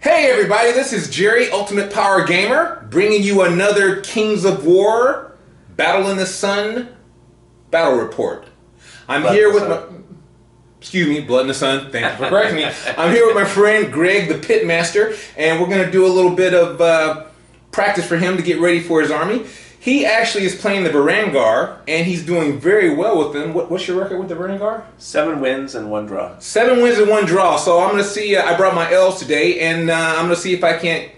Hey everybody, this is Jerry, Ultimate Power Gamer, bringing you another Kings of War Battle in the Sun battle report. I'm here with my... Excuse me, Blood in the Sun. Thank you for correcting me. I'm here with my friend Greg, the Pitmaster, and we're going to do a little bit of practice for him to get ready for his army. He actually is playing the Varangur, and he's doing very well with them. What's your record with the Varangur? 7 wins and 1 draw. 7 wins and 1 draw. So I'm going to see, I brought my Elves today, and I'm going to see if I can't,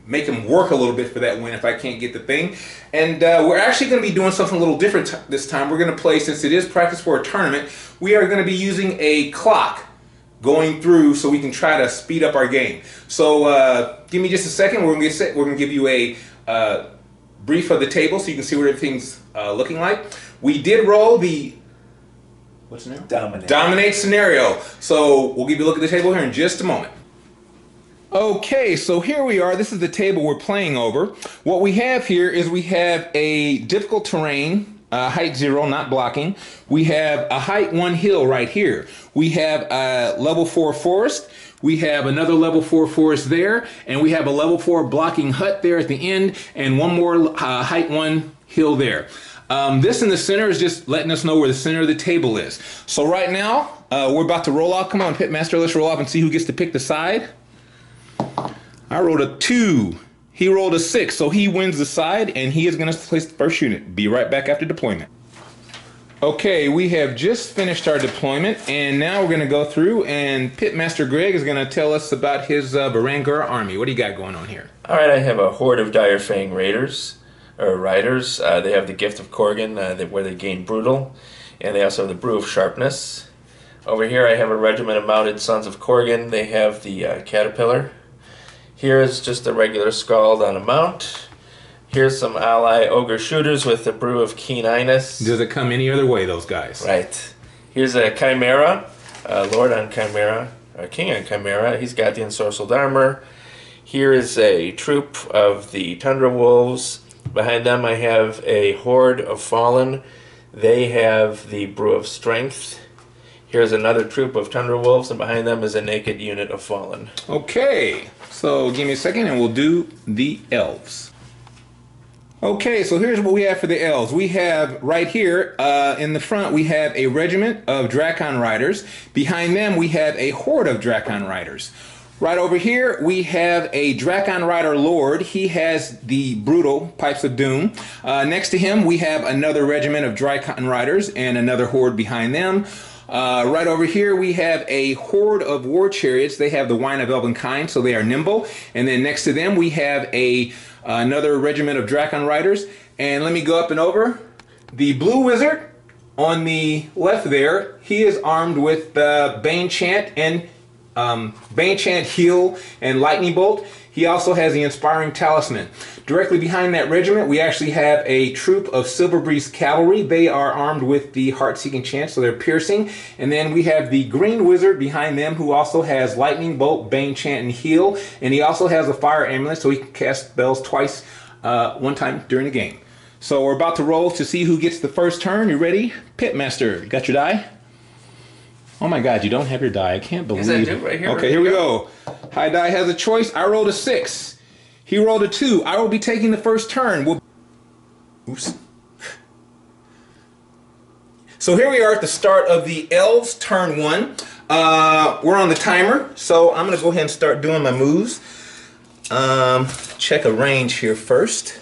make them work a little bit for that win if I can't get the thing. And we're actually going to be doing something a little different this time. We're going to play, since it is practice for a tournament, we are going to be using a clock going through so we can try to speed up our game. So give me just a second. We're going to get set. We're going to give you a brief of the table so you can see what everything's looking like. We did roll the what's the name? Dominate scenario. So we'll give you a look at the table here in just a moment. Okay, so here we are. This is the table we're playing over. What we have here is we have a difficult terrain, height 0, not blocking. We have a height 1 hill right here. We have a level 4 forest. We have another level 4 forest there, and we have a level 4 blocking hut there at the end, and one more height 1 hill there. This in the center is just letting us know where the center of the table is. So right now, we're about to roll off. Come on, Pitmaster, let's roll off and see who gets to pick the side. I rolled a 2. He rolled a 6, so he wins the side, and he is going to place the first unit. Be right back after deployment. Okay, we have just finished our deployment, and now we're going to go through, and Pitmaster Greg is going to tell us about his Varangur army. What do you got going on here? All right, I have a horde of Direfang raiders, or riders. They have the Gift of Korgan, where they gain Brutal, and they also have the Brew of Sharpness. Over here I have a regiment of mounted Sons of Korgan. They have the Caterpillar. Here is just a regular Scald on a mount. Here's some ally ogre shooters with the Brew of Keen-Inus. Does it come any other way, those guys? Right. Here's a Chimera, Lord on Chimera, or King on Chimera. He's got the ensorcelled armor. Here is a troop of the Tundra Wolves. Behind them I have a horde of Fallen. They have the Brew of Strength. Here's another troop of Tundra Wolves, and behind them is a naked unit of Fallen. Okay, so give me a second and we'll do the Elves. Okay, so here's what we have for the Elves. We have right here in the front, we have a regiment of Drakon Riders. Behind them, we have a horde of Drakon Riders. Right over here, we have a Drakon Rider Lord. He has the brutal Pipes of Doom. Next to him, we have another regiment of Drakon Riders and another horde behind them. Right over here we have a horde of war chariots. They have the Wine of Elvenkind, so they are nimble. And then next to them we have another regiment of Drakon Riders. And let me go up and over. The Blue Wizard on the left there, he is armed with Bane Chant and Bane Chant, Heal, and Lightning Bolt. He also has the Inspiring Talisman. Directly behind that regiment, we actually have a troop of Silverbreeze Cavalry. They are armed with the Heart-Seeking Chant, so they're piercing. And then we have the Green Wizard behind them, who also has Lightning Bolt, Bane Chant, and Heal. And he also has a Fire Amulet, so he can cast spells twice, one time during the game. So we're about to roll to see who gets the first turn. You ready? Pitmaster, you got your die? Oh my God, you don't have your die. I can't believe it. Yes, I do, right here. Okay, here we go. High Die has a choice. I rolled a 6. He rolled a 2. I will be taking the first turn. Oops. So here we are at the start of the Elves turn 1. We're on the timer, so I'm going to go ahead and start doing my moves. Check a range here first.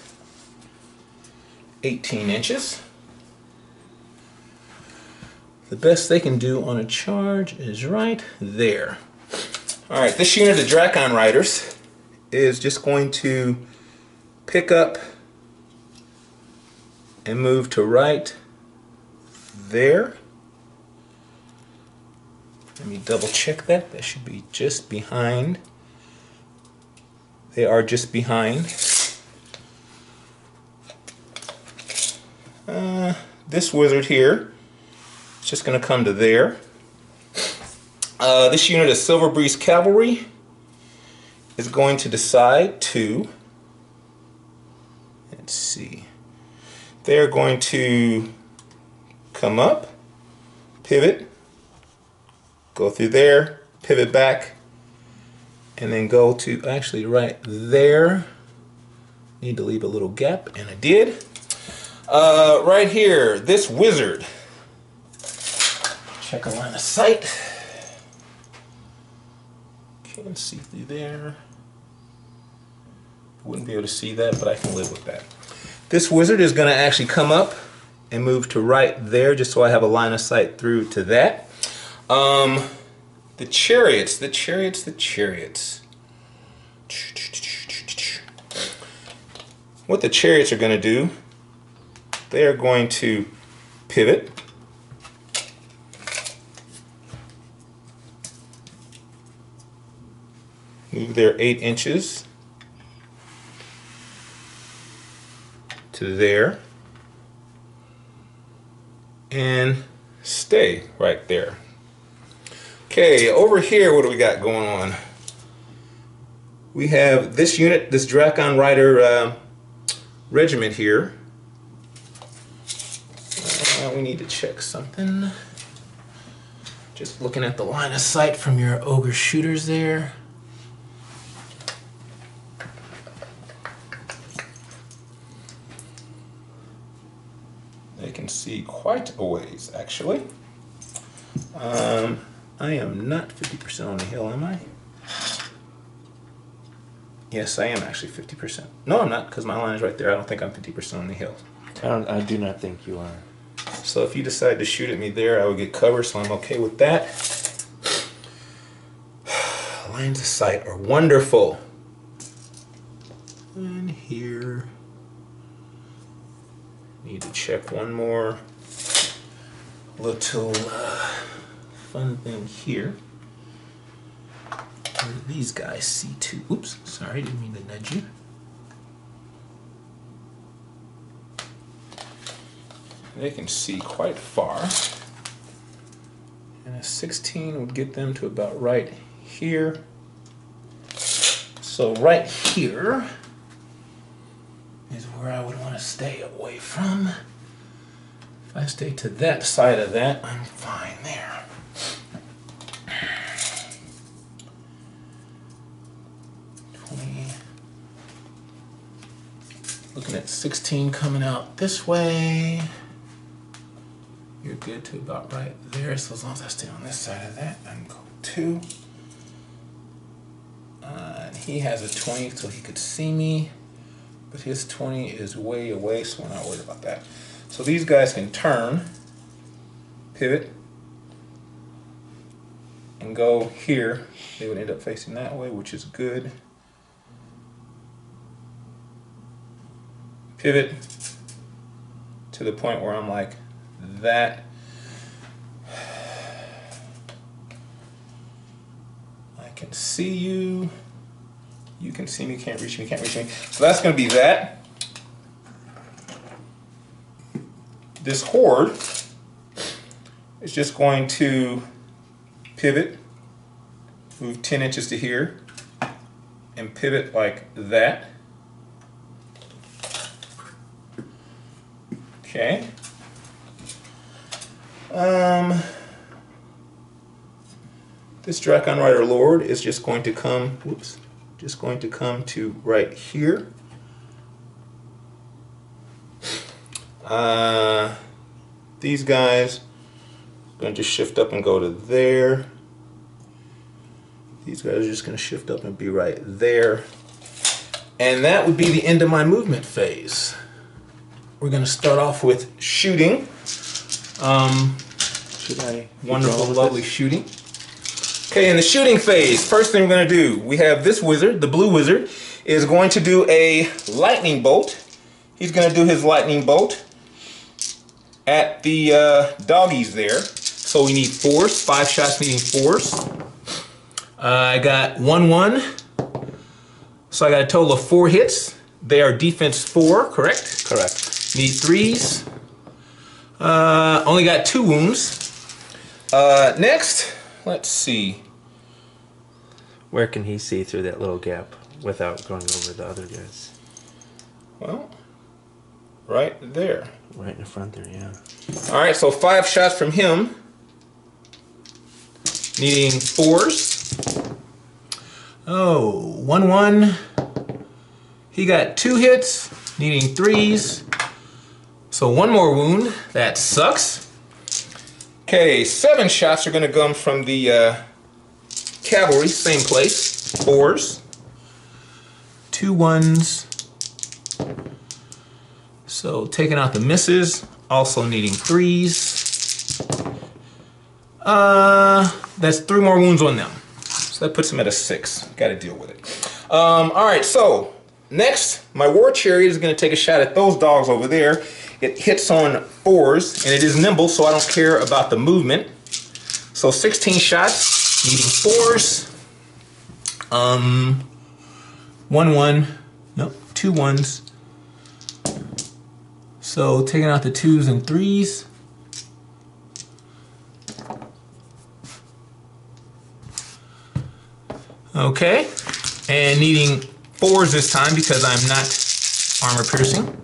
18 inches. The best they can do on a charge is right there. Alright, this unit of Drakon Riders is just going to pick up and move to right there. Let me double check that. That should be just behind. They are just behind. This wizard here, it's just going to come to there. This unit of Silverbreeze Cavalry is going to decide to, let's see, they're going to come up, pivot, go through there, pivot back, and then go to actually right there. Need to leave a little gap, and I did. Right here, this wizard. Check a line of sight. Can't see through there. Wouldn't be able to see that, but I can live with that. This wizard is going to actually come up and move to right there, just so I have a line of sight through to that. The chariots. What the chariots are going to do, they are going to pivot. Move their 8 inches to there. And stay right there. Okay, over here, what do we got going on? We have this unit, this Drakon Rider regiment here. We need to check something. Just looking at the line of sight from your ogre shooters there. They can see quite a ways, actually. I am not 50% on the hill, am I? Yes, I am actually 50%. No, I'm not, because my line is right there. I don't think I'm 50% on the hill. I do not think you are. So if you decide to shoot at me there, I would get cover, so I'm okay with that. Lines of sight are wonderful. And here, need to check one more little fun thing here. Where do these guys see too? Oops, sorry, didn't mean to nudge you. They can see quite far. And a 16 would get them to about right here. So right here is where I would want to stay away from. If I stay to that side of that, I'm fine there. Looking at 16 coming out this way. You're good to about right there. So as long as I stay on this side of that, I can go 2. And he has a 20, so he could see me. But his 20 is way away, so we're not worried about that. So these guys can turn, pivot, and go here. They would end up facing that way, which is good. Pivot to the point where I'm like that. I can see you. You can see me, can't reach me, can't reach me. So that's going to be that. This horde is just going to pivot, move 10 inches to here, and pivot like that. Okay. This Drakon Rider Lord is just going to come, whoops, just going to come to right here. These guys are going to shift up and go to there. These guys are just going to shift up and be right there. And that would be the end of my movement phase. We're going to start off with shooting. Wonderful, lovely shooting. Okay, in the shooting phase, first thing we're going to do, we have this wizard, the blue wizard, is going to do a lightning bolt. He's going to do his lightning bolt at the doggies there. So we need 4s, 5 shots needing 4s. I got 1-1. So I got a total of 4 hits. They are defense 4, correct? Correct. Need 3s. Only got 2 wounds. Next, let's see. Where can he see through that little gap without going over the other guys? Well, right there. Right in the front there, yeah. All right, so 5 shots from him. Needing 4s. Oh, 1-1. He got 2 hits, needing 3s. So 1 more wound. That sucks. Okay, 7 shots are going to come from the cavalry, same place. 4s. 2 1s. So taking out the misses, also needing 3s. That's 3 more wounds on them. So that puts him at a 6. Got to deal with it. All right, so next, my war chariot is going to take a shot at those dogs over there. It hits on 4s, and it is nimble, so I don't care about the movement. So 16 shots, needing 4s. 1-1. Nope, 2 1s. So taking out the 2s and 3s. Okay, and needing 4s this time because I'm not armor piercing.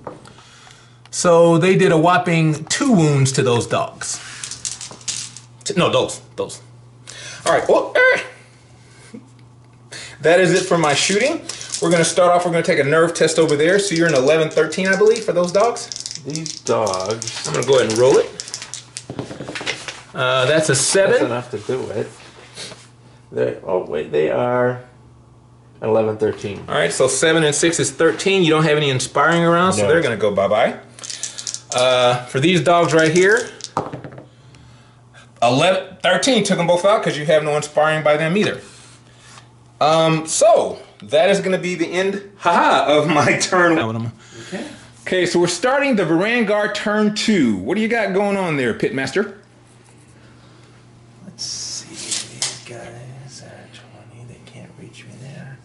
So they did a whopping 2 wounds to those dogs. No, those. All right, well, that is it for my shooting. We're gonna start off, we're gonna take a nerve test over there. So you're in 11-13, I believe, for those dogs? These dogs. I'm gonna go ahead and roll it. That's a 7. That's enough to do it. They are 11-13. All right, so 7 and 6 is 13. You don't have any inspiring around, so they're gonna go bye-bye. For these dogs right here, 13 took them both out because you have no inspiring by them either. So that is gonna be the end, of my turn. Okay. Okay, so we're starting the Varangur turn 2. What do you got going on there, Pitmaster? Let's see. These guys are 20. They can't reach me there.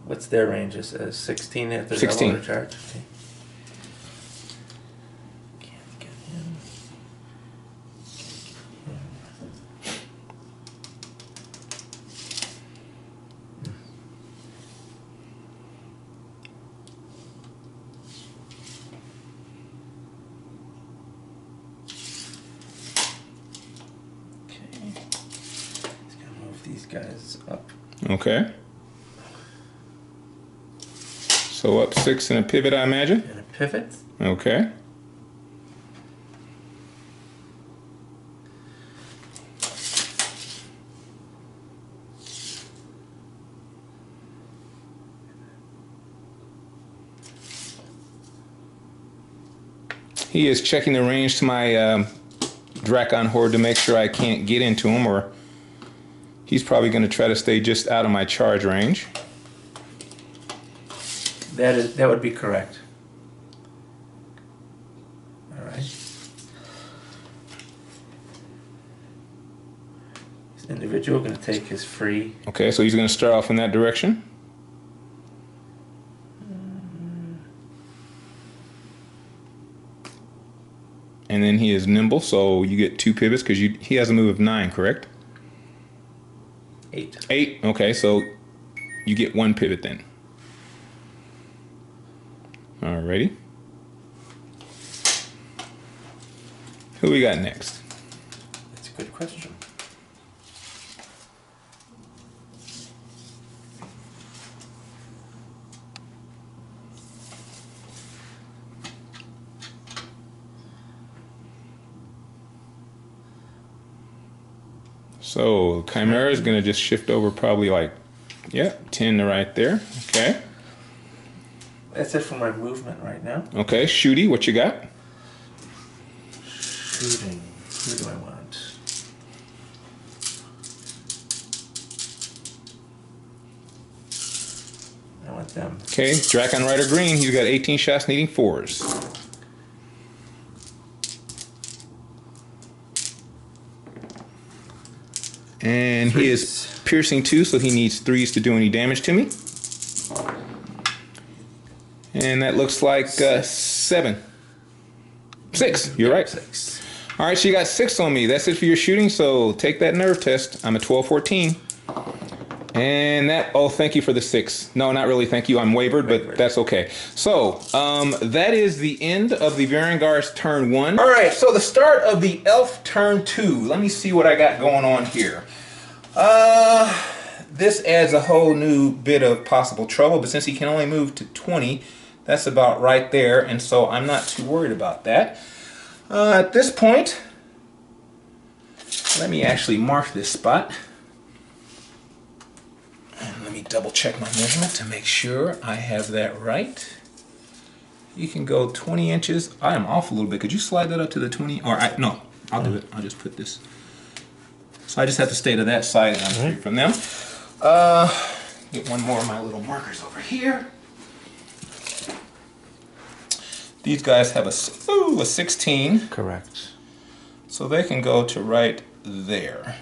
What's their range? Is 16 at the 16 charge? Okay. Can't get him. These guys up. Okay. So up 6 and a pivot, I imagine? And a pivot. Okay. He is checking the range to my Drakon Horde to make sure I can't get into him, or he's probably going to try to stay just out of my charge range. That would be correct. All right. This individual going to take his free. Okay, so he's going to start off in that direction. And then he is nimble, so you get 2 pivots because he has a move of 9, correct? 8. 8, okay, so you get 1 pivot then. Alrighty. Who we got next? That's a good question. So Chimera is going to just shift over probably like, 10 to right there. Okay. That's it for my movement right now. Okay, Shooty, what you got? Shooting. Who do I want? I want them. Okay, Drakon Rider Green, he's got 18 shots needing 4s. And he is piercing 2, so he needs 3s to do any damage to me. And that looks like 7. 6, you're right. 6. All right, so you got 6 on me. That's it for your shooting, so take that nerve test. I'm at 12-14. And that, oh, thank you for the 6. No, not really, thank you. I'm wavered, but that's okay. So, that is the end of the Varangar's turn 1. All right, so the start of the elf turn 2. Let me see what I got going on here. This adds a whole new bit of possible trouble, but since he can only move to 20, that's about right there, and so I'm not too worried about that. At this point, let me actually mark this spot. And let me double check my measurement to make sure I have that right. You can go 20 inches. I am off a little bit. Could you slide that up to the 20? Or no, I'll do it. I'll just put this. So I just have to stay to that side and I'm free from them. Get one more of my little markers over here. These guys have a 16. Correct. So they can go to right there.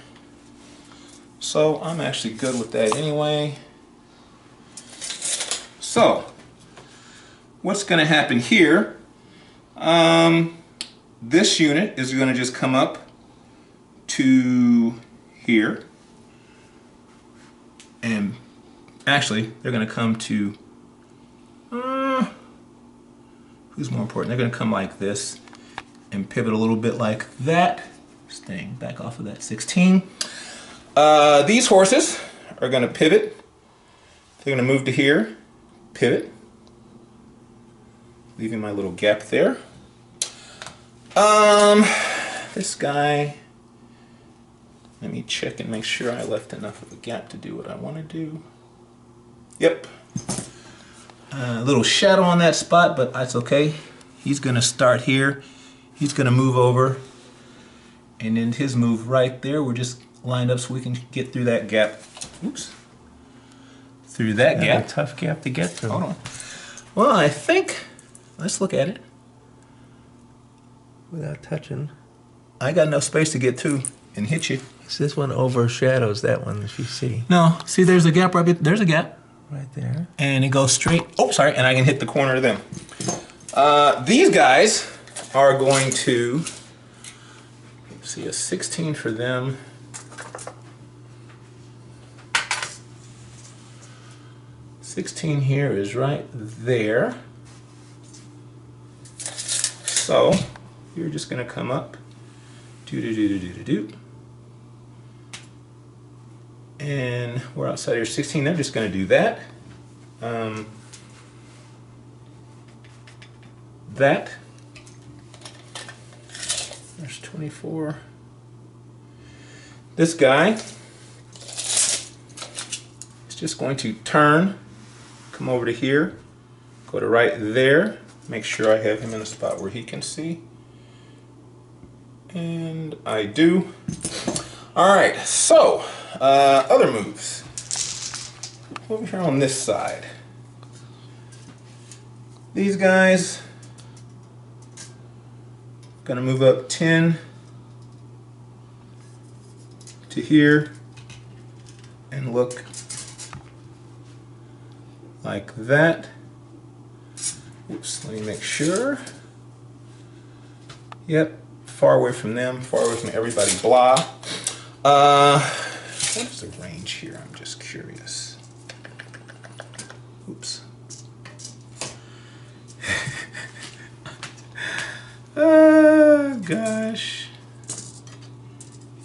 So I'm actually good with that anyway. So what's going to happen here? This unit is going to just come up to here, and actually they're going to come to who's more important? They're going to come like this and pivot a little bit like that, staying back off of that 16. These horses are going to pivot. They're going to move to here, pivot, leaving my little gap there. This guy, let me check and make sure I left enough of a gap to do what I want to do. Yep. A little shadow on that spot, but that's okay. He's going to start here. He's going to move over, and then his move right there. We're just lined up so we can get through that gap. Oops. Through that gap. A tough gap to get through. Hold on. Well, I think, let's look at it. Without touching. I got enough space to get through and hit you. So this one overshadows that one, if you see. No, see there's a gap right there. There's a gap. Right there. And it goes straight, oh, sorry, and I can hit the corner of them. These guys are going to, let's see, a 16 for them. $16 here is right there. So you're just going to come up, and we're outside here 16. They're just going to do that. That. There's 24. This guy is just going to turn, come over to here, go to right there, make sure I have him in a spot where he can see. And I do. All right, so other moves. Over here on this side. These guys gonna move up 10 to here and look like that. Oops, let me make sure. Yep, far away from them, far away from everybody, blah. What is the range here? I'm just curious. Oops. Gosh.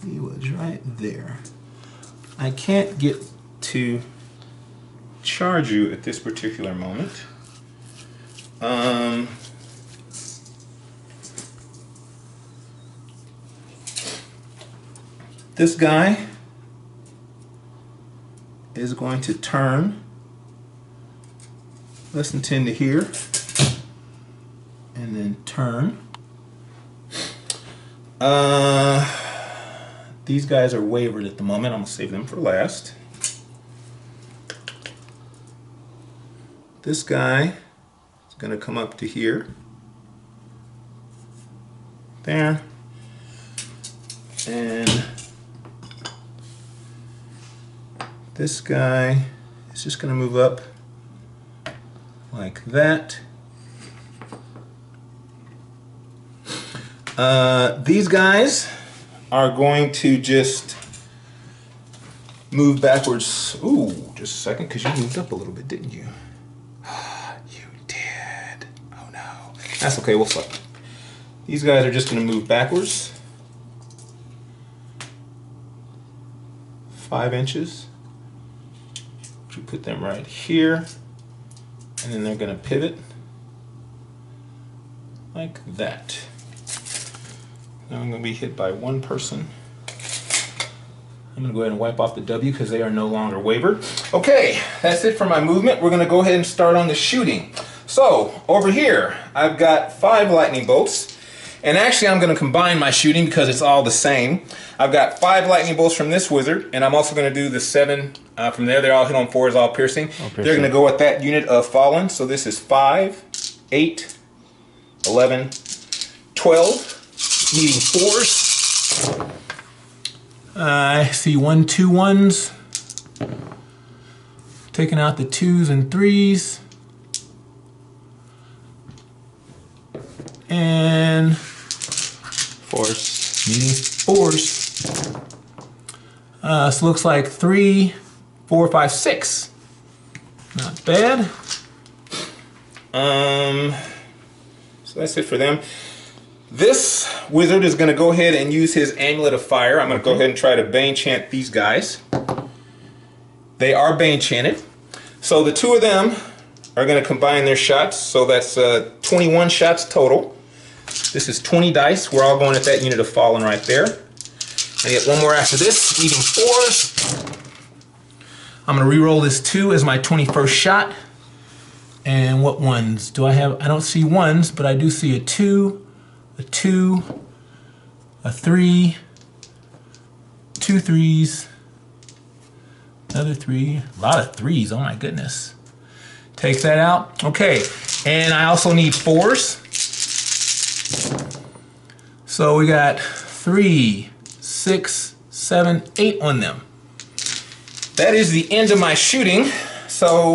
He was right there. I can't get to charge you at this particular moment. This guy is going to turn less than 10 to here and then turn. These guys are wavered at the moment. I'm gonna save them for last. This guy is gonna come up to here, there, and this guy is just gonna move up like that. These guys are going to just move backwards. Ooh, just a second, because you moved up a little bit, didn't you? You did. Oh no. That's okay, we'll flip. These guys are just going to move backwards 5 inches. We put them right here, and then they're going to pivot like that. Now I'm going to be hit by one person. I'm going to go ahead and wipe off the W because they are no longer wavered. Okay, that's it for my movement. We're going to go ahead and start on the shooting. So over here, I've got 5 lightning bolts. And actually, I'm going to combine my shooting because it's all the same. I've got 5 lightning bolts from this wizard, and I'm also going to do the 7 from there. They're all hit on 4s, all piercing. They're going to go with that unit of fallen. So this is 5, 8, 11, 12, needing 4s. I see 1, 2 1s. Taking out the 2s and 3s. And 4s. Needing 4s. So looks like 3, 4, 5, 6. Not bad. So that's it for them. This wizard is going to go ahead and use his Amulet of Fire. I'm going to go ahead and try to Bane Chant these guys. They are Bane Chanted. So the 2 of them are going to combine their shots. So that's 21 shots total. This is 20 dice. We're all going at that unit of Fallen right there. I get one more after this, needing 4s. I'm going to re-roll this 2 as my 21st shot. And what ones do I have? I don't see 1s, but I do see a 2, a 2, a 3, 2 3s, another 3, a lot of 3s, oh my goodness. Take that out. Okay, and I also need 4s. So we got 3, 6, 7, 8 on them. That is the end of my shooting. So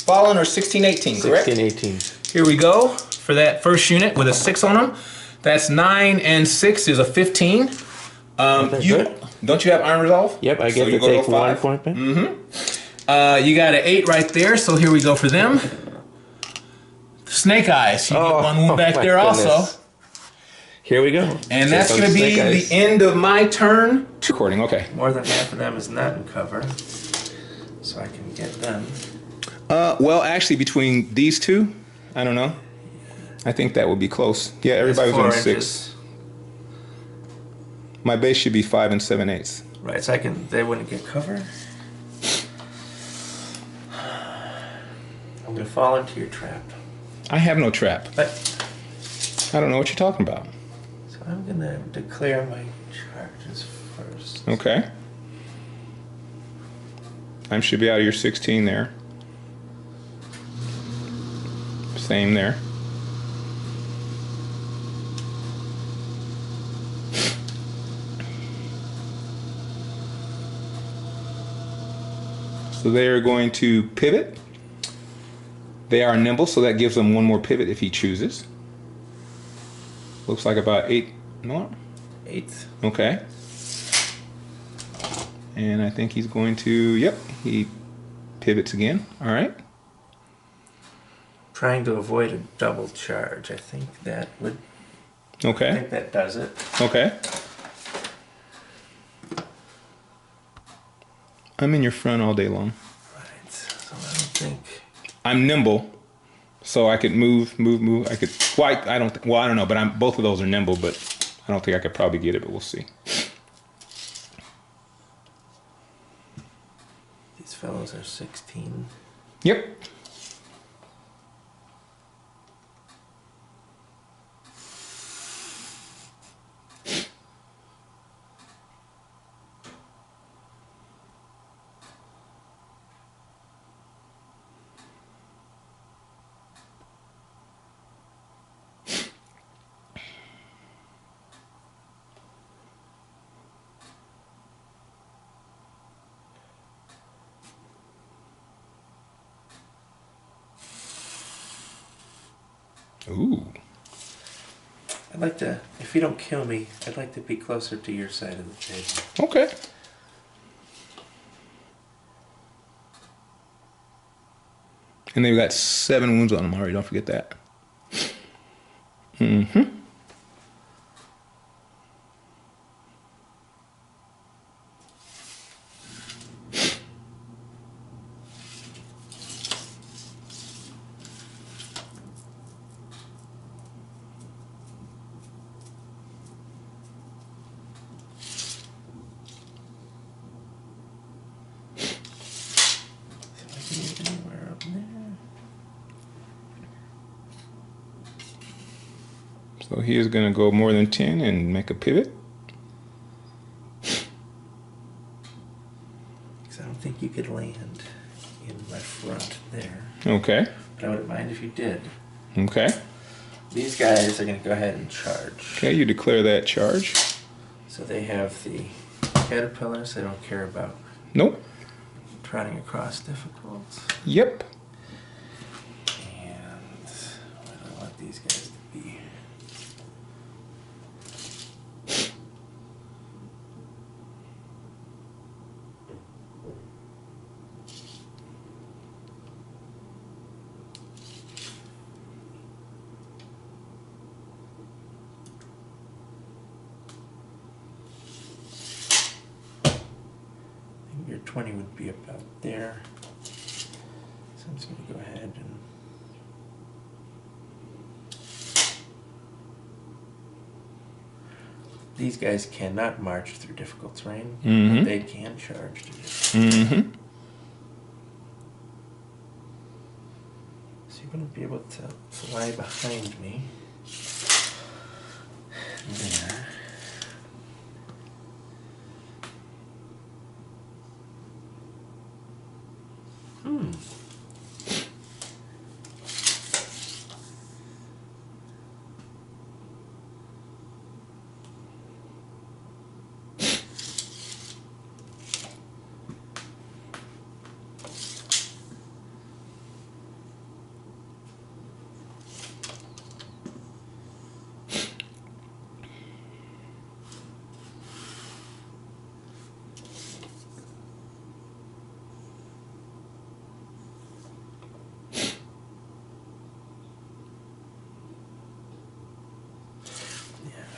Fallen are 16, 18, correct? 16, 18. Here we go for that first unit with a 6 on them. That's 9 and 6 is a 15. Don't you have Iron Resolve? Yep, I get to take 1 point back. Mm-hmm. You got an 8 right there, so here we go for them. Snake Eyes, you get 1 wound back there also. Here we go. And that's going to be the end of my turn. Recording, okay. More than half of them is not in cover, so I can get them. Well, actually, between these 2, I don't know. I think that would be close. Yeah, everybody was on 6. My base should be 5 and 7/8. Right, so they wouldn't get cover. I'm going to fall into your trap. I have no trap. But I don't know what you're talking about. So I'm going to declare my charges first. Okay. I should be out of your 16 there. Same there. So they are going to pivot. They are nimble, so that gives them 1 more pivot if he chooses. Looks like about 8 more. 8. Okay. And I think he's going to, yep, he pivots again. All right. Trying to avoid a double charge. I think that would. Okay. I think that does it. Okay. I'm in your front all day long. Right. So I don't think. I'm nimble, so I could move. I could. Well, I don't. Well, I don't know, but both of those are nimble, but I don't think I could probably get it. But we'll see. These fellows are 16. Yep. Ooh. I'd like to, if you don't kill me, I'd like to be closer to your side of the table. Okay. And they've got 7 wounds on them already. Don't forget that. Mm-hmm. So he is going to go more than 10 and make a pivot. Because I don't think you could land in my front there. Okay. But I wouldn't mind if you did. Okay. These guys are going to go ahead and charge. Okay, you declare that charge. So they have the caterpillars they don't care about. Nope. Trotting across difficult. Yep. And what do I want these guys to be? Your 20 would be about there. So I'm just going to go ahead and these guys cannot march through difficult terrain, but they can charge through difficult. So you're going to be able to fly behind me. There.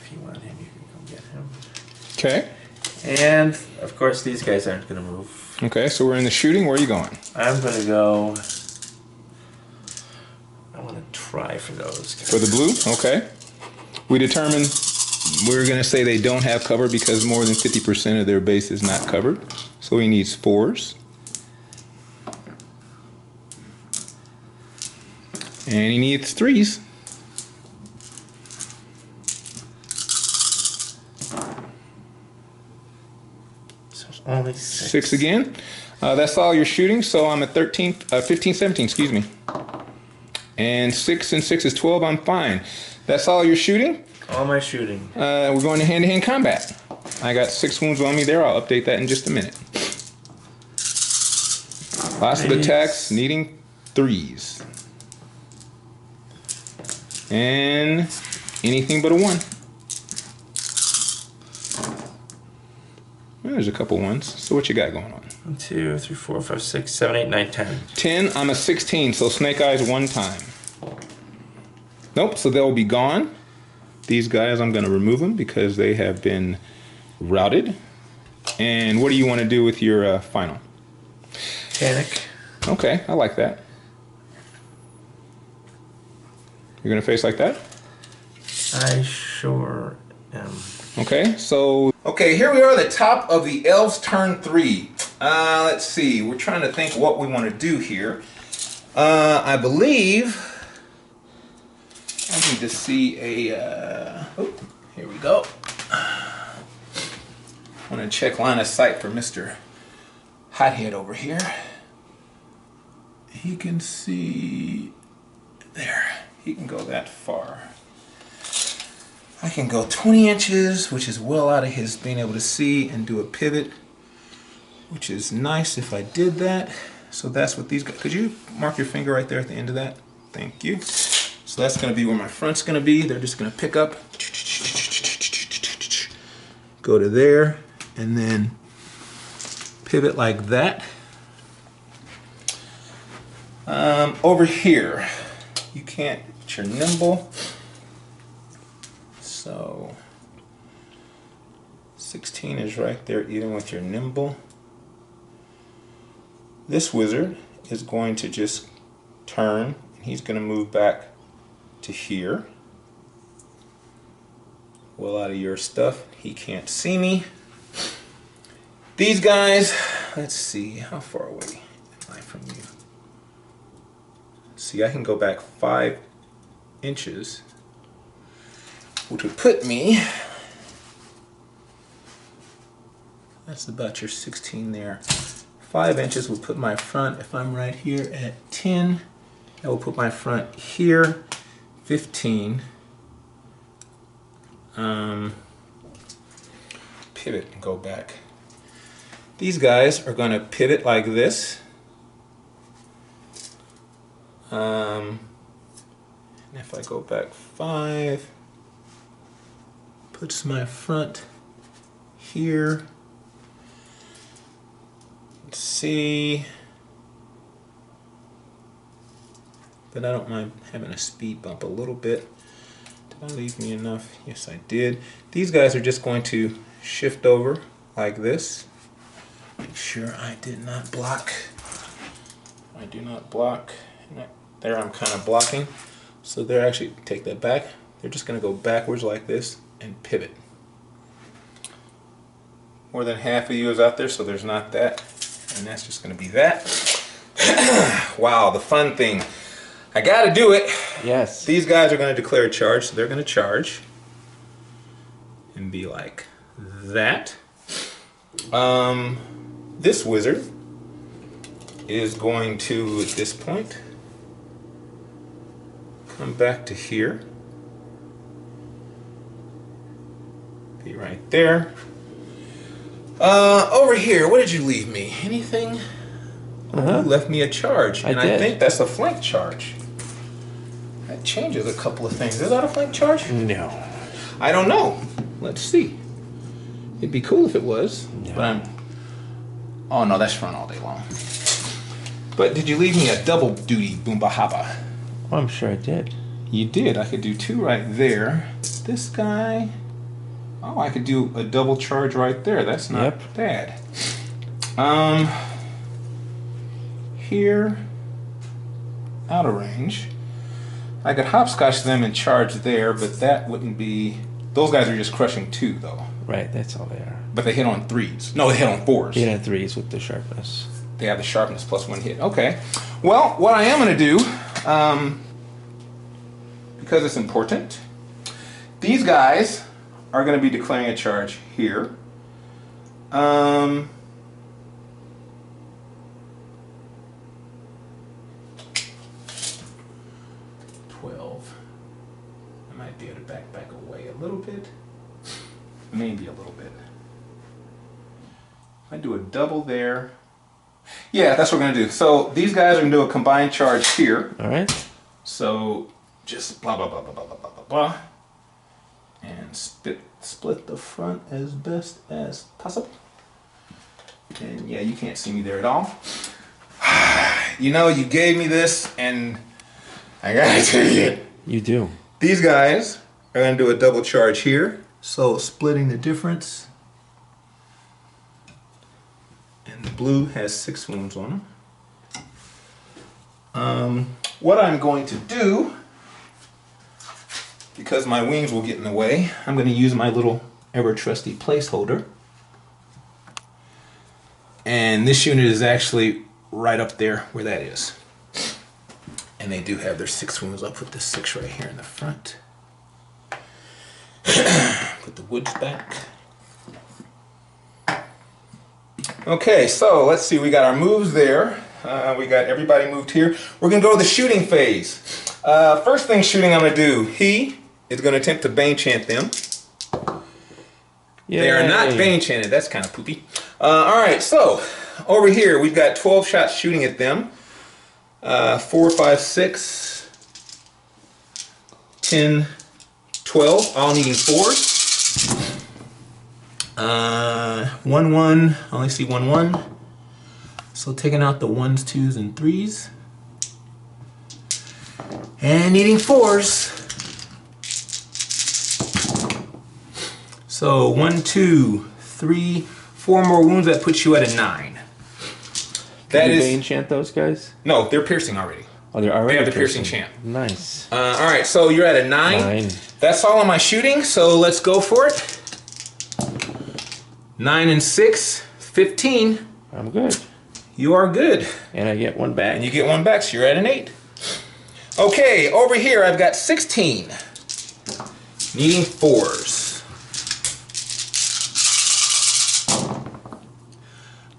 If you want him, you can come get him. Okay. And, of course, these guys aren't going to move. Okay, so we're in the shooting. Where are you going? I'm going to go... I want to try for those guys. For the blue? Okay. We determined we're going to say they don't have cover because more than 50% of their base is not covered. So he needs 4s. And he needs 3s. Only 6 again. That's all you're shooting, so I'm at 15, 17, excuse me. And 6 and 6 is 12, I'm fine. That's all you're shooting? All my shooting. We're going to hand-to-hand combat. I got 6 wounds on me there. I'll update that in just a minute. Lots of attacks, needing 3s. And anything but a 1. There's a couple 1s. So what you got going on? 1, 2, 3, 4, 5, 6, 7, 8, 9, 10. 10, I'm a 16, so snake eyes 1 time. Nope, so they'll be gone. These guys, I'm going to remove them because they have been routed. And what do you want to do with your final? Panic. Okay, I like that. You're going to face like that? I sure am. Okay, so... Okay, here we are at the top of the Elves turn 3. Let's see, we're trying to think what we want to do here. I believe... I need to see a... oh, here we go. I want to check line of sight for Mr. Hothead over here. He can see... there. He can go that far. I can go 20 inches, which is well out of his being able to see, and do a pivot, which is nice if I did that. So that's what these guys... Could you mark your finger right there at the end of that? Thank you. So that's going to be where my front's going to be. They're just going to pick up, go to there, and then pivot like that. Over here, you can't get your nimble. So 16 is right there, even with your nimble. This wizard is going to just turn, and he's going to move back to here. Well, out of your stuff, he can't see me. These guys, let's see, how far away am I from you? See, I can go back 5 inches, which would put me, that's about your 16 there. 5 inches will put my front, if I'm right here at 10, that will put my front here, 15. Pivot and go back. These guys are going to pivot like this. And if I go back 5, puts my front here. Let's see. But I don't mind having a speed bump a little bit. Did I leave me enough? Yes, I did. These guys are just going to shift over like this. Make sure I did not block. I do not block. There I'm kind of blocking. So they're actually, take that back. They're just going to go backwards like this and pivot. More than half of you is out there, so there's not that. And that's just going to be that. Wow, the fun thing. I got to do it. Yes. These guys are going to declare a charge, so they're going to charge and be like that. This wizard is going to, at this point, come back to here. Be right there. Over here, what did you leave me? Anything? You left me a charge, and I think that's a flank charge. That changes a couple of things. Is that a flank charge? No. I don't know. Let's see. It'd be cool if it was, No. but I'm... Oh no, that's front all day long. But did you leave me a double duty Boomba Hoppa? Oh, I'm sure I did. You did. I could do 2 right there. This guy... Oh, I could do a double charge right there. That's not bad. Here, out of range. I could hopscotch them and charge there, but that wouldn't be... Those guys are just crushing 2, though. Right, that's all they are. But they hit on 3s. No, they hit on 4s. Hit on 3s with the sharpness. They have the sharpness plus 1 hit. Okay. Well, what I am going to do, because it's important, these guys are going to be declaring a charge here. 12. I might be able to back away a little bit. Maybe a little bit. I do a double there. Yeah, that's what we're going to do. So these guys are going to do a combined charge here. All right. So just blah, blah, blah, blah, blah, blah, blah, blah. And split the front as best as possible. And yeah, you can't see me there at all. You know, you gave me this, and I gotta tell you. You do. These guys are gonna do a double charge here. So splitting the difference. And the blue has 6 wounds on them. What I'm going to do, because my wings will get in the way, I'm going to use my little ever trusty placeholder. And this unit is actually right up there where that is. And they do have their 6 wounds. I'll put the 6 right here in the front. Put the woods back. Okay, so let's see. We got our moves there. We got everybody moved here. We're going to go to the shooting phase. First thing shooting I'm going to do, he is going to attempt to Bane Chant them. Yay. They are not Bane Chanted. That's kind of poopy. Alright, so over here we've got 12 shots shooting at them. 4, 5, 6, 10, 12, all needing 4s. 1, 1, I only see 1, 1. So taking out the 1s, 2s, and 3s. And needing 4s. So 1, 2, 3, 4 more wounds. That puts you at a 9. Can you enchant those guys? No, they're piercing already. Oh, they're already. They have the piercing chant. Nice. All right, so you're at a 9. That's all on my shooting. So let's go for it. 9 and 6, 15. I'm good. You are good. And I get 1 back. And you get 1 back, so you're at an 8. Okay, over here I've got 16. Needing 4s.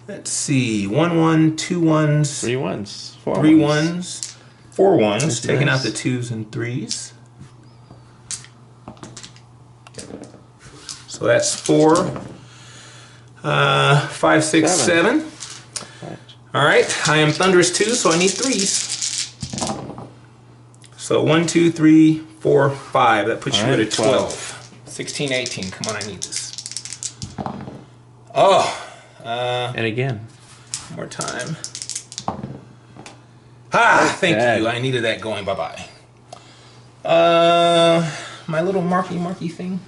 Let's see. 1, 1, 2 1s. 3 1s. 4 3 1s. 1s. 4 1s. That's taking nice. out the 2s and 3s. So that's 4. 5, 6, 7. Right. All right. I am Thunderous 2, so I need 3s. So 1, 2, 3, 4, 5. That puts you at a 12. 16, 18. Come on, I need this. Oh. And again. One more time. Ah, thank you. I needed that going. Bye-bye. My little marky thing.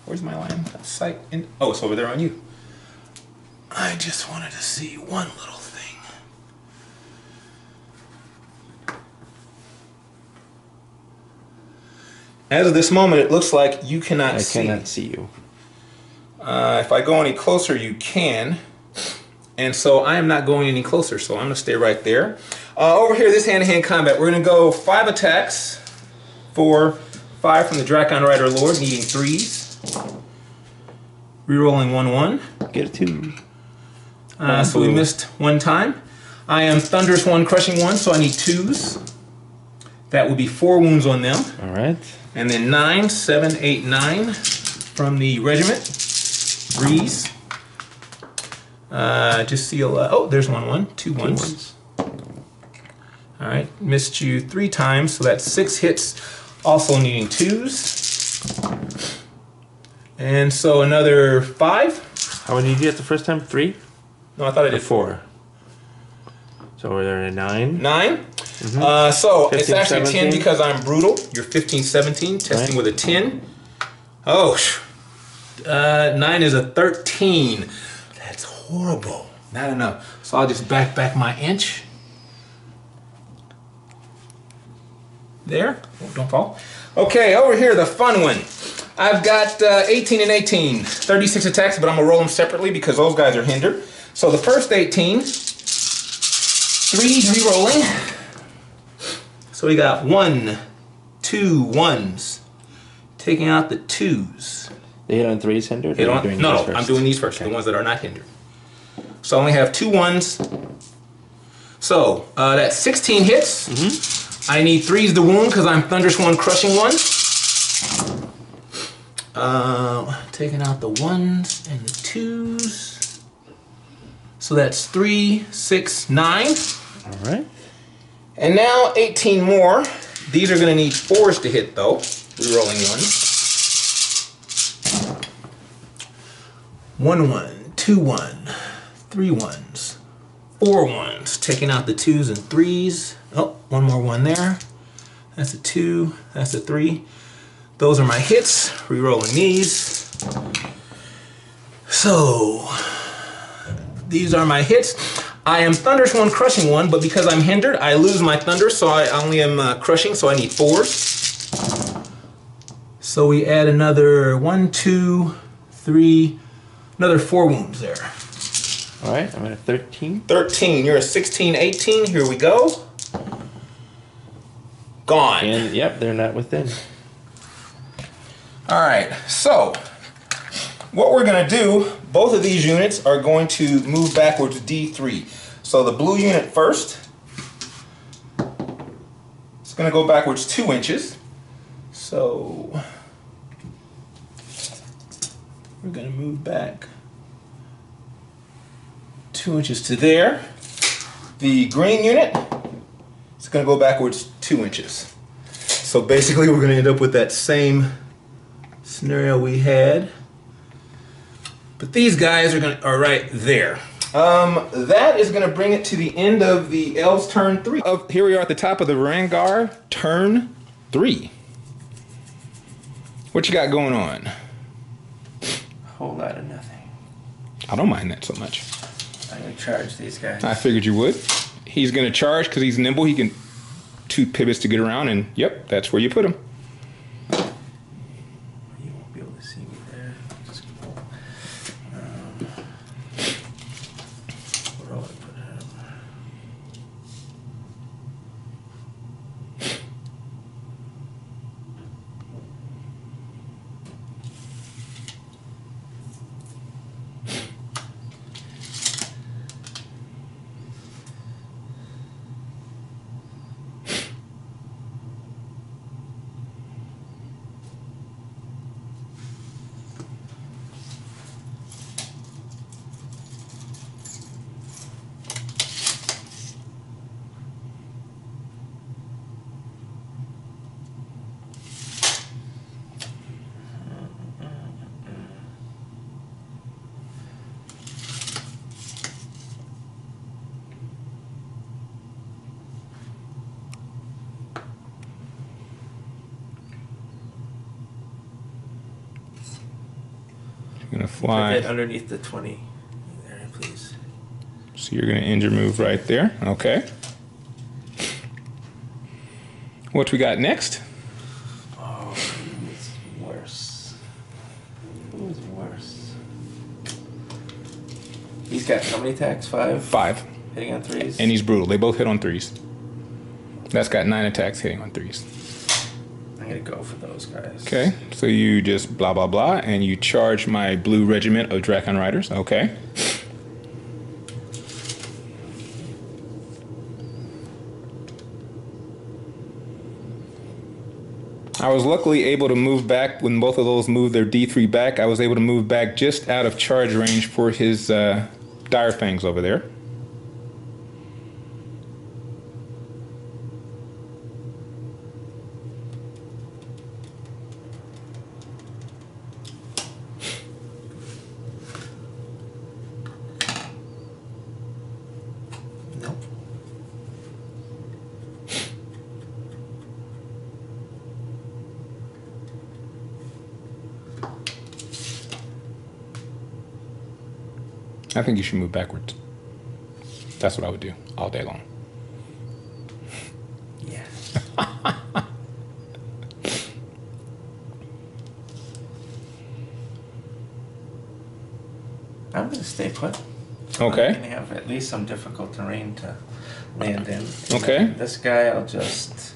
Where's my line of sight? Oh, it's over there on you. I just wanted to see one little thing. As of this moment, it looks like you cannot see. I cannot see you. If I go any closer, you can. And so I am not going any closer, so I'm going to stay right there. Over here, this hand-to-hand combat, we're going to go 5 attacks for 5 from the Drakon Rider Lord, needing 3s. Rerolling 1, 1. Get a 2. So we missed 1 time. I am Thunderous 1, Crushing 1, so I need 2s. That would be 4 wounds on them. All right. And then 9, 7, 8, 9 from the regiment. 3s. Just seal. Oh, there's 1, 1. 2 1s. All right, missed you 3 times, so that's 6 hits. Also needing 2s. And so another 5. How many did you get the first time? 3? No, I thought I did 4. So we're there at 9. 9. Mm-hmm. So 15, it's actually 17. 10 because I'm brutal. You're 15, 17. Testing with a 10. Oh, 9 is a 13. That's horrible. Not enough. So I'll just back my inch. There. Oh, don't fall. Okay, over here, the fun one. I've got 18 and 18. 36 attacks, but I'm going to roll them separately because those guys are hindered. So the first 18, 3 re-rolling. So we got 1, 2 1s. Taking out the 2s. They hit on 3s hindered? No, I'm doing these first, okay. The ones that are not hindered. So I only have 2 1s. So that's 16 hits. Mm-hmm. I need 3s to wound because I'm Thunderous 1, Crushing 1. Taking out the 1s and the 2s. So that's 3, 6, 9. All right. And now 18 more. These are going to need 4s to hit though. Rerolling 1s. 1, 1, 2 1, 3 1s, 4 1s. Taking out the 2s and 3s. Oh, 1 more 1 there. That's a 2. That's a 3. Those are my hits. Rerolling these. So these are my hits. I am Thunderous 1, Crushing 1, but because I'm hindered, I lose my Thunder, so I only am Crushing, so I need 4s. So we add another 1, 2, 3, another 4 wounds there. All right, I'm at a 13. 13. You're a 16, 18. Here we go. Gone. And yep, they're not within. All right, so what we're going to do, both of these units are going to move backwards D3. So the blue unit first, it's going to go backwards 2 inches. So we're going to move back 2 inches to there. The green unit, it's going to go backwards 2 inches. So basically we're going to end up with that same scenario we had. But these guys are right there. That is going to bring it to the end of the Elves turn 3. Here we are at the top of the Varangur turn 3. What you got going on? A whole lot of nothing. I don't mind that so much. I'm going to charge these guys. I figured you would. He's going to charge because he's nimble. He can 2 pivots to get around, and yep, that's where you put him. You won't be able to see me there. Just go. Where do I put him? Gonna fly. Get underneath the 20 there, please. So you're gonna end your move right there. Okay. What we got next? Oh, who's worse? Who's worse? He's got how many attacks? 5? 5. Hitting on 3s? And he's brutal. They both hit on 3s. That's got 9 attacks hitting on 3s. I'm gonna go for those guys. Okay, so you just blah blah blah, and you charge my blue regiment of Dragon Riders. Okay. I was luckily able to move back when both of those moved their D3 back. I was able to move back just out of charge range for his Dire Fangs over there. Nope. I think you should move backwards. That's what I would do all day long. Yeah. I'm gonna stay put. Okay. I'm gonna have at least some difficult terrain to land in. Okay. This guy, I'll just.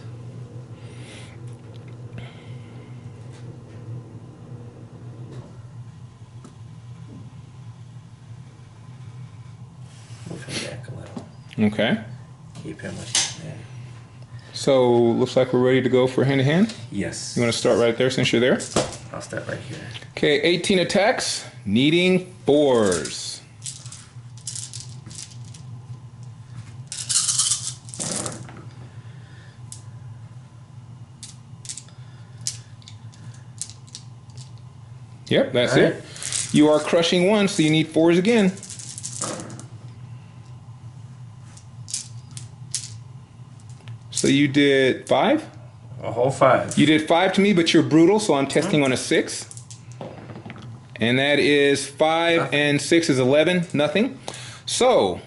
Move him back a little. Okay. Keep him with me. So looks like we're ready to go for hand to hand. Yes. You want to start right there since you're there? I'll start right here. Okay, 18 attacks, needing 4s. Yep, that's All right. it. You are crushing 1, so you need 4s again. So you did 5? A whole 5. You did 5 to me, but you're brutal, so I'm testing on a 6. And that is 5 Nothing. and 6 is 11. Nothing. So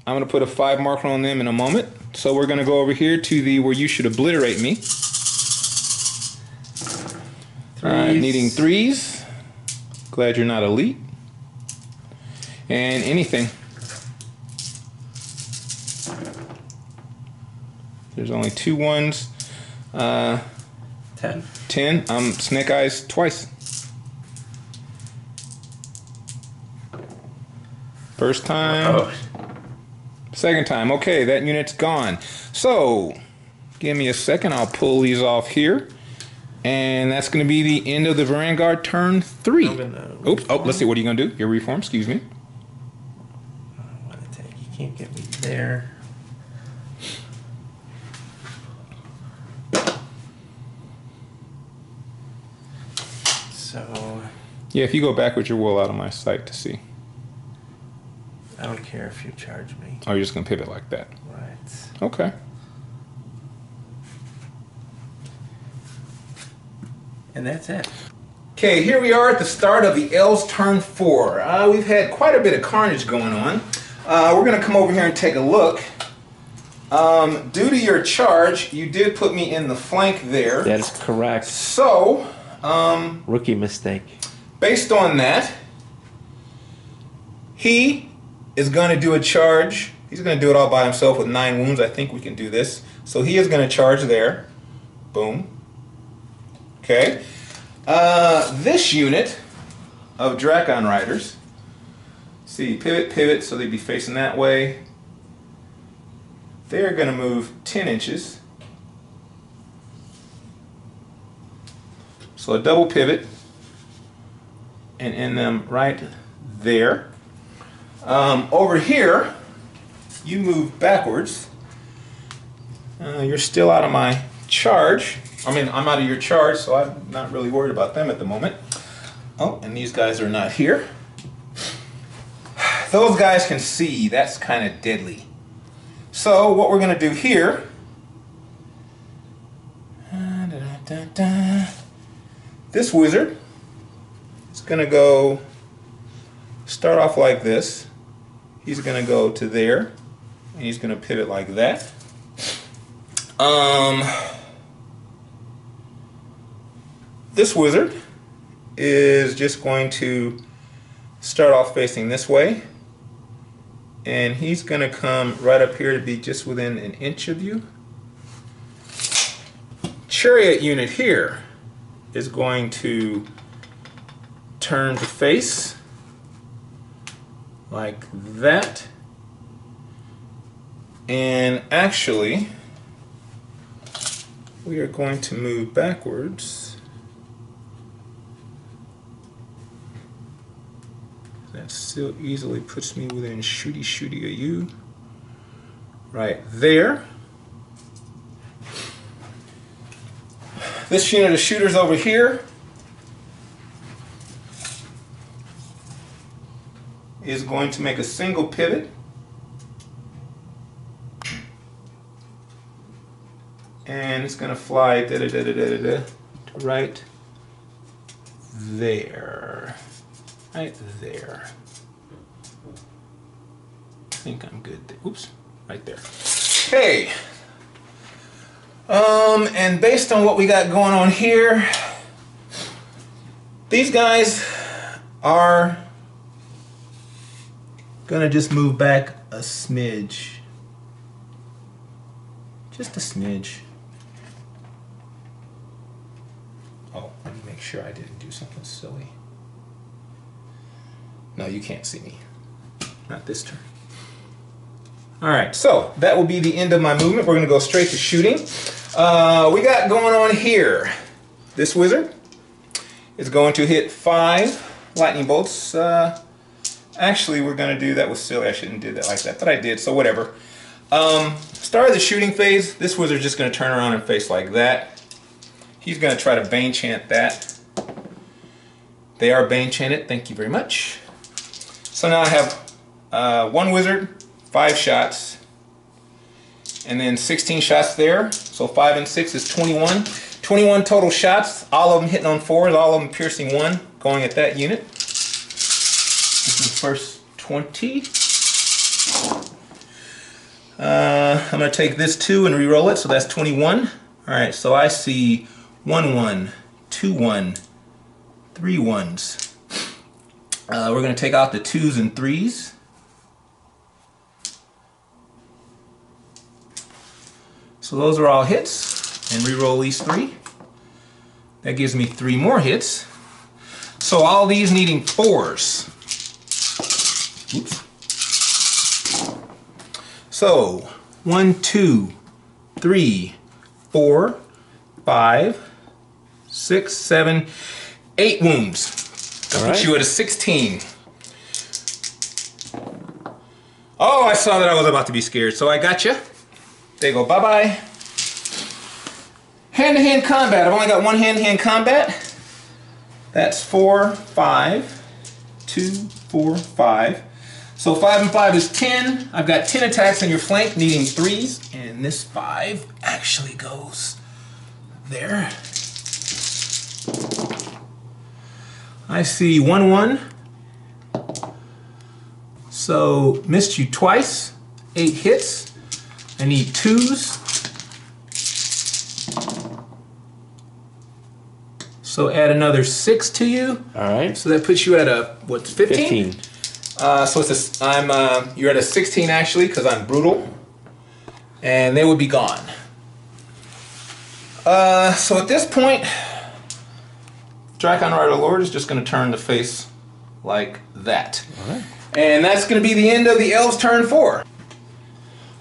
I'm going to put a 5 marker on them in a moment. So we're going to go over here to the where you should obliterate me. Needing 3s. Glad you're not elite. And anything. There's only 2 1s. 10. 10. Snake Eyes twice. First time. Oh. Second time. Okay, that unit's gone. So, give me a second. I'll pull these off here. And that's going to be the end of the Varangur turn 3. Oops. Oh, let's see. What are you going to do? Your reform. Excuse me. One attack. You can't get me there. So. Yeah, if you go backwards, you're well out of my sight to see. I don't care if you charge me. Oh, you're just going to pivot like that. Right. Okay. And that's it. Okay, here we are at the start of the Elves turn 4. We've had quite a bit of carnage going on. We're going to come over here and take a look. Due to your charge, you did put me in the flank there. That is correct. So, Rookie mistake. based on that, he is going to do a charge. He's going to do it all by himself with 9 wounds. I think we can do this. So he is going to charge there. Boom. Okay. This unit of Drakon Riders, see, pivot, pivot, so they'd be facing that way. They're going to move 10 inches. So a double pivot and end them right there. Over here, you move backwards. You're still out of my charge. I mean, I'm out of your charge, so I'm not really worried about them at the moment. Oh, and these guys are not here. Those guys can see. That's kind of deadly. So what we're going to do here, this wizard is going to go, start off like this. He's going to go to there, and he's going to pivot like that. This wizard is just going to start off facing this way, and he's going to come right up here to be just within an inch of you. Chariot unit here is going to turn to face like that, and actually we are going to move backwards. That still easily puts me within shooty of you. Right there. This unit of shooters over here is going to make a single pivot. And it's going to fly right there. Right there. I think I'm good there. Oops, right there. Okay. And based on what we got going on here, these guys are gonna just move back a smidge. Just a smidge. Oh, let me make sure I didn't do something silly. No, you can't see me. Not this turn. Alright, so that will be the end of my movement. We're going to go straight to shooting. We got going on here. This wizard is going to hit 5 lightning bolts. Actually, we're going to do that was silly. I shouldn't have did that like that, but I did, so whatever. Start of the shooting phase. This wizard's just going to turn around and face like that. He's going to try to Bane chant that. They are Bane chanted. Thank you very much. So now I have 1 wizard, 5 shots, and then 16 shots there. So 5 and 6 is 21. 21 total shots, all of them hitting on 4s, all of them piercing 1, going at that unit. This is the first 20. I'm going to take this 2 and re-roll it, so that's 21. Alright, so I see 1 1, 2 1, 3 1s. We're going to take out the 2s and 3s. So those are all hits, and re-roll these 3. That gives me 3 more hits. So all these needing 4s. Oops. So 1, 2, 3, 4, 5, 6, 7, 8 wounds. That puts you at a 16. Oh, I saw that I was about to be scared, so I got you. There you go, bye-bye. Hand-to-hand combat. I've only got 1 hand-to-hand combat. That's 4, 5, 2, 4, 5. So 5 and 5 is 10. I've got 10 attacks on your flank, needing 3s. And this 5 actually goes there. I see 1-1. So missed you twice. 8 hits. I need 2s. So add another 6 to you. All right. So that puts you at a, what, 15? 15. So it's you're at a 16 actually, because I'm brutal. And they would be gone. So at this point, Drakon Rider Lord is just going to turn the face like that. All right. And that's going to be the end of the Elves' turn 4.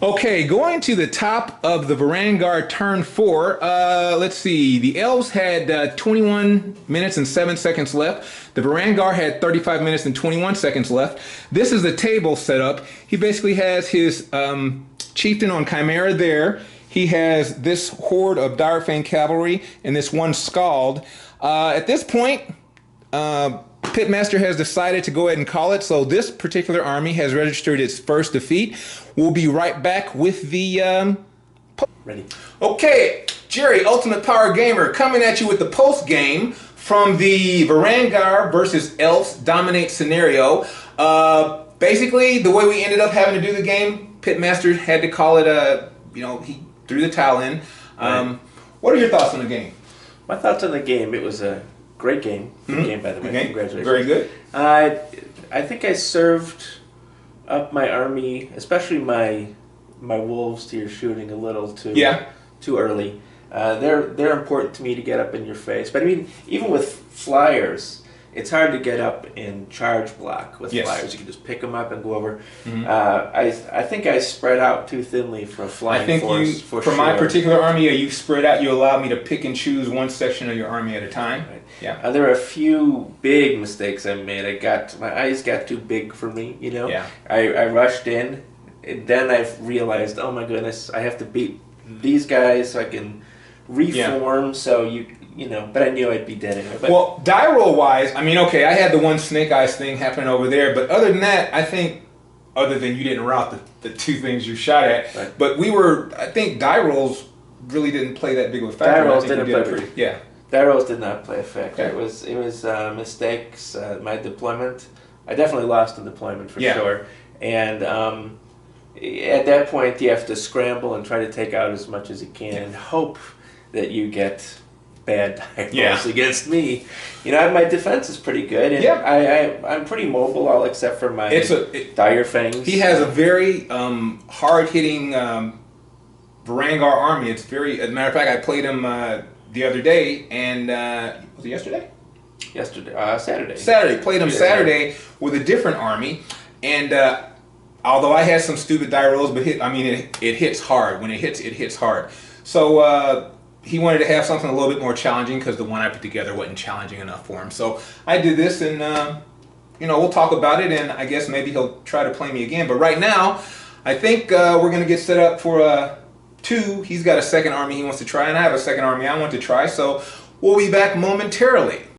Okay, going to the top of the Varangur turn 4, let's see, the Elves had 21 minutes and 7 seconds left. The Varangur had 35 minutes and 21 seconds left. This is the table set up. He basically has his chieftain on Chimera there. He has this horde of Direfang cavalry and this one Scald. At this point, Pitmaster has decided to go ahead and call it, so this particular army has registered its first defeat. We'll be right back with the Ready. Okay, Jerry, Ultimate Power Gamer, coming at you with the post game from the Varangur versus Elves Dominate scenario. Basically, the way we ended up having to do the game, Pitmaster had to call it he threw the towel in. Right. What are your thoughts on the game? My thoughts on the game, it was a great game. Good game, by the way. Okay. Congratulations. Very good. I think I served up my army, especially my wolves to your shooting a little too early. They're important to me to get up in your face. But I mean, even with flyers, it's hard to get up in charge block with flyers. You can just pick them up and go over. Mm-hmm. I think I spread out too thinly for a flying force. For my particular army, you spread out. You allowed me to pick and choose one section of your army at a time. Right. Yeah. There were a few big mistakes I made. My eyes got too big for me. Yeah. I rushed in, and then I realized, oh my goodness, I have to beat these guys so I can reform. Yeah. So but I knew I'd be dead anyway. But well, die roll wise, I mean, okay, I had the one snake eyes thing happening over there, but other than that, I think, other than you didn't route the 2 things you shot at, right. But I think die rolls really didn't play that big of a factor. Die rolls didn't play. Yeah. Die rolls did not play a factor. Okay. It was mistakes. My deployment, I definitely lost the deployment for sure. And at that point, you have to scramble and try to take out as much as you can and hope that you get bad die rolls against me. My defense is pretty good, and I'm pretty mobile, all except for my dire fangs. He has a very hard-hitting Varangur army. It's very. As a matter of fact, I played him the other day, and was it yesterday? Saturday. Saturday. Played him Saturday with a different army, and although I had some stupid die rolls, but it hits hard. When it hits hard. So he wanted to have something a little bit more challenging because the one I put together wasn't challenging enough for him. So I did this, and we'll talk about it, and I guess maybe he'll try to play me again. But right now, I think we're going to get set up for 2. He's got a second army he wants to try, and I have a second army I want to try. So we'll be back momentarily.